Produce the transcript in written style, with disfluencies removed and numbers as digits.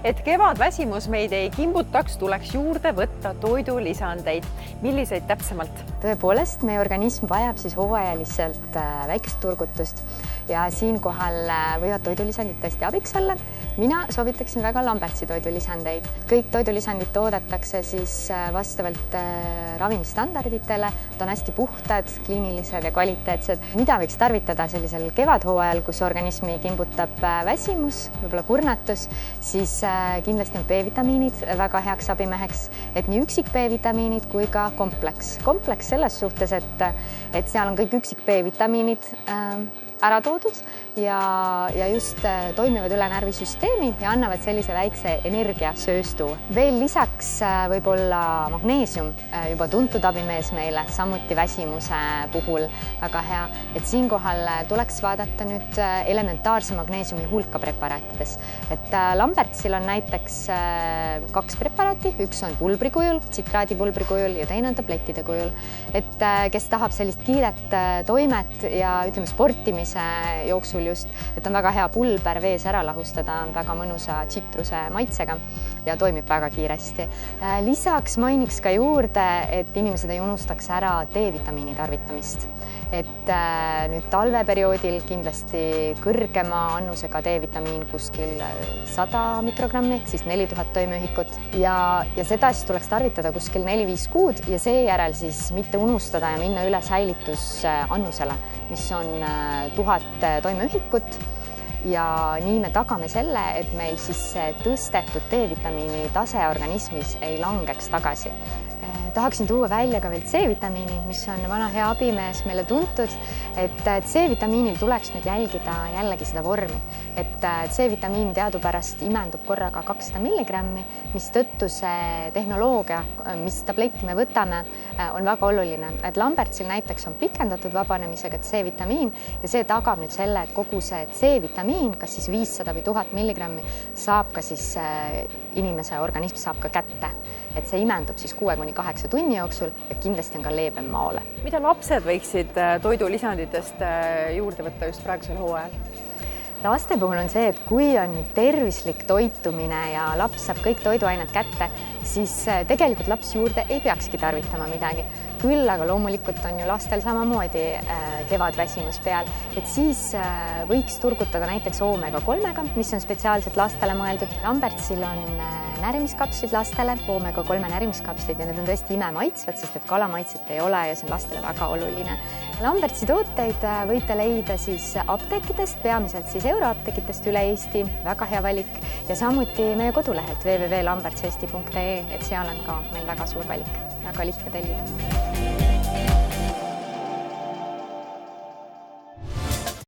Et kevadväsimus meid ei kimbutaks, tuleks juurde võtta toidulisandeid. Milliseid täpsemalt? Tõepoolest, meie organism vajab siis hooajaliselt väikest turgutust ja siinkohal võivad toidulisandid tõesti abiks olla. Mina soovitaksin väga Lambertsi toidulisandeid. Kõik toidulisandid toodetakse siis vastavalt ravimistandarditele. Ta on hästi puhtad, kliinilised ja kvaliteetsed. Mida võiks tarvitada sellisel kevadhooajal, kus organismi kimbutab väsimus, võib-olla kurnatus, siis kindlasti on B-vitamiinid väga heaks abimeheks, et nii üksik B-vitamiinid kui ka kompleks. Kompleks selles suhtes, et seal on kõik üksik B-vitamiinid ära toodud ja just toimivad üle närvisüsteemi ja annavad sellise väikse energiasööstu. Veel lisaks võib olla magneesium, juba tuntud abimees meile, samuti väsimuse puhul väga hea. Et siinkohal tuleks vaadata nüüd elementaarse magneesiumi hulka preparaatides. Et Lambertsil on näiteks 2 preparaati, üks on pulbri kujul, tsitraadipulbri kujul ja teine on tablettide kujul. Et kes tahab sellist kiiret toimet ja ütleme sportimise jooksul just, et on väga hea pulber vees ära lahustada, väga mõnusa tsitruse maitsega ja toimib väga kiiresti. Lisaks mainiks ka juurde, et inimesed ei unustaks ära D-vitamiini tarvitamist. Et nüüd talveperioodil kindlasti kõrgema annusega D-vitamiin kuskil 100 mikrogrammi, ehk siis 4000 toimeühikut ja seda siis tuleks tarvitada kuskil 4-5 kuud ja seejärel siis mitte unustada ja minna üle säilitusannusele, mis on 1000 toimeühikut ja nii me tagame selle, et meil siis tõstetud D-vitamiini tase organismis ei langeks tagasi. Tahaksin tuua välja ka veel C-vitamiini, mis on vana hea abimees meile tuntud, et C-vitamiinil tuleks nüüd jälgida jällegi seda vormi. Et C-vitamiin teadupärast imendub korraga 200 milligrammi, mis tõttu see tehnoloogia, mis tabletti me võtame, on väga oluline. Et Lambertsil näiteks on pikendatud vabanemisega C-vitamiin ja see tagab nüüd selle, et kogu see C-vitamiin, kas siis 500 või 1000 milligrammi, saab ka siis inimese organism saab ka kätte. Et see imendub siis 6-8 tunni jooksul ja kindlasti on ka leebem maale. Mida lapsed võiksid toidulisanditest juurde võtta just praegusel hooajal? Laste puhul on see, et kui on tervislik toitumine ja laps saab kõik toiduained kätte, siis tegelikult laps juurde ei peakski tarvitama midagi. Küll, aga loomulikult on ju lastel samamoodi kevadväsimus peal, et siis võiks turgutada näiteks omega-3-ga, mis on spetsiaalselt lastele mõeldud. Lambertsil on närimiskapslid lastele, omega-3 närimiskapslid ja need on tõesti imemaitsvad, sest et kalamaitset ei ole ja see on lastele väga oluline. Lambertsi tooteid võite leida siis apteekidest, peamiselt siis euroapteekidest üle Eesti, väga hea valik ja samuti meie kodulehelt www.lambertseesti.ee, et seal on ka meil väga suur valik, väga lihtne tellida.